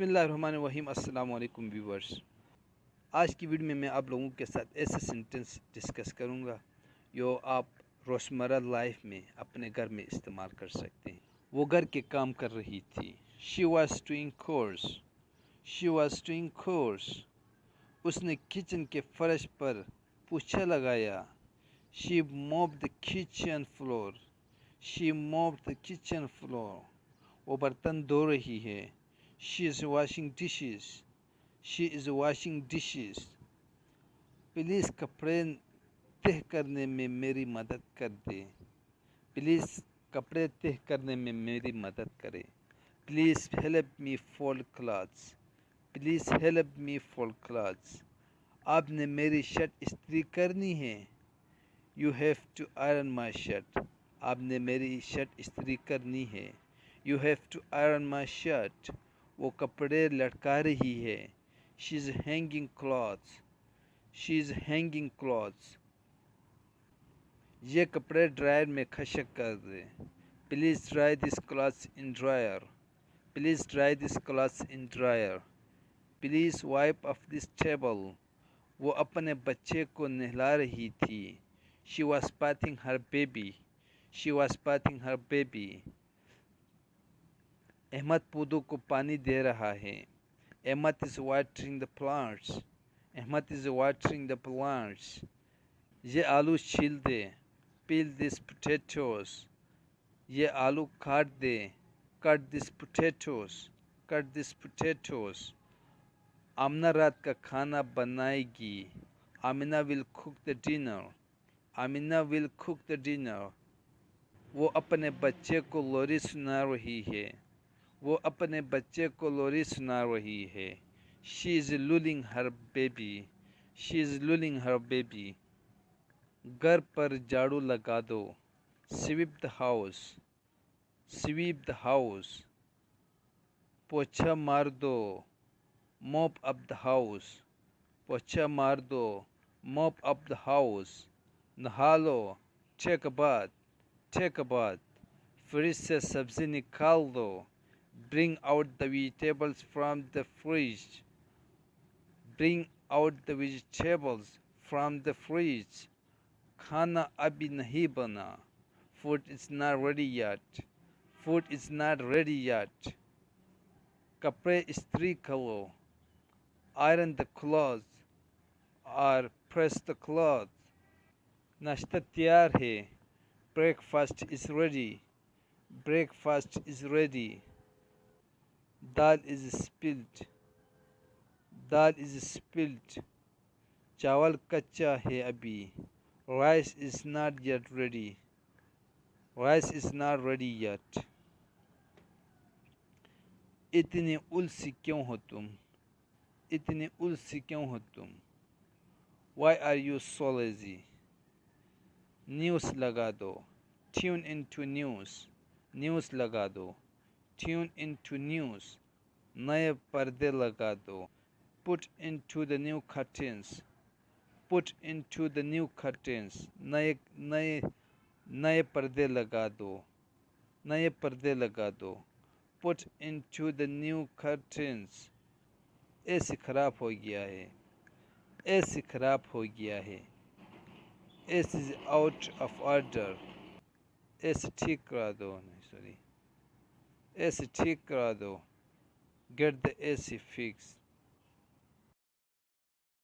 بسم اللہ الرحمن الرحیم۔ السلام علیکم ویورز۔ آج کی ویڈیو میں آپ لوگوں کے ساتھ ایسے سینٹنس ڈسکس کروں گا جو آپ روزمرہ لائف میں اپنے گھر میں استعمال کر سکتے ہیں۔ وہ گھر کے کام کر رہی تھی۔ She was doing chores. She was doing chores. اس نے کچن کے فرش پر پوچھا لگایا۔ She mopped the kitchen floor. She mopped the kitchen floor. وہ برتن دھو رہی ہے۔ She is washing dishes. She is washing dishes. Please کپڑے تہہ کرنے میں میری مدد کر دے۔ پلیز کپڑے تہہ کرنے میں میری مدد کرے۔ Please help me fold clothes. Please help me fold clothes. آپ نے میری شرٹ استری کرنی ہے۔ You have to iron my shirt. آپ نے میری شرٹ استری کرنی ہے۔ You have to iron my shirt. وہ کپڑے لٹکا رہی ہے۔ She is hanging clothes. She is hanging clothes. یہ کپڑے ڈرائر میں خشک کر دے۔ Please dry this clothes in dryer. Please dry this clothes in dryer. Please wipe off this table. وہ اپنے بچے کو نہلا رہی تھی۔ She was bathing her baby. She was bathing her baby. Ahmed پودوں کو پانی دے رہا ہے۔ Ahmed is watering the plants. Ahmed is watering the plants. یہ آلو چھیل دے۔ Peel this potatoes. یہ آلو کاٹ دے۔ Cut this potatoes. Cut this potatoes. Amna رات کا کھانا بنائے گی۔ آمنہ ول cook the dinner۔ Amna will cook the dinner۔ وہ اپنے بچے کو لوری سنا رہی ہے۔ وہ اپنے بچے کو لوری سنا رہی ہے۔ She is lulling her baby۔ She is lulling her baby۔ گھر پر جھاڑو لگا دو۔ Sweep the house۔ Sweep the house۔ پوچھا مار دو۔ Mop up the house۔ پوچھا مار دو۔ Mop up the house۔ نہا لو۔ Take a bath۔ Take a bath۔ Fridge سے سبزی نکال دو۔ Bring out the vegetables from the fridge۔ Bring out the vegetables from the fridge۔ کھانا ابھی نہیں بنا۔ Food is not ready yet۔ Food is not ready yet۔ کپڑے استری کرو۔ Iron the clothes or press the clothes۔ ناشتہ تیار ہے۔ Breakfast is ready۔ Breakfast is ready۔ دال is spilled۔ دال is spilled۔ چاول کچا ہے ابھی۔ Rice is not yet ready۔ Rice is not ready yet۔ اتنی السی کیوں ہو تم؟ اتنی السی کیوں ہو تم؟ Why are you so lazy؟ News لگا دو۔ Tune into news۔ نیوز لگا دو۔ Tune into news۔ نئے پردے لگا دو۔ Put into the new curtains۔ Put into the new curtains۔ نئے پردے لگا دو۔ نئے پردے لگا دو۔ Put into the new curtains۔ اے سی خراب ہو گیا ہے۔ اے سی خراب ہو گیا ہے۔ اے سی is out of order۔ اے سی ٹھیک کرا دو۔ اے سی ٹھیک کرا دو۔ Get the AC fixed۔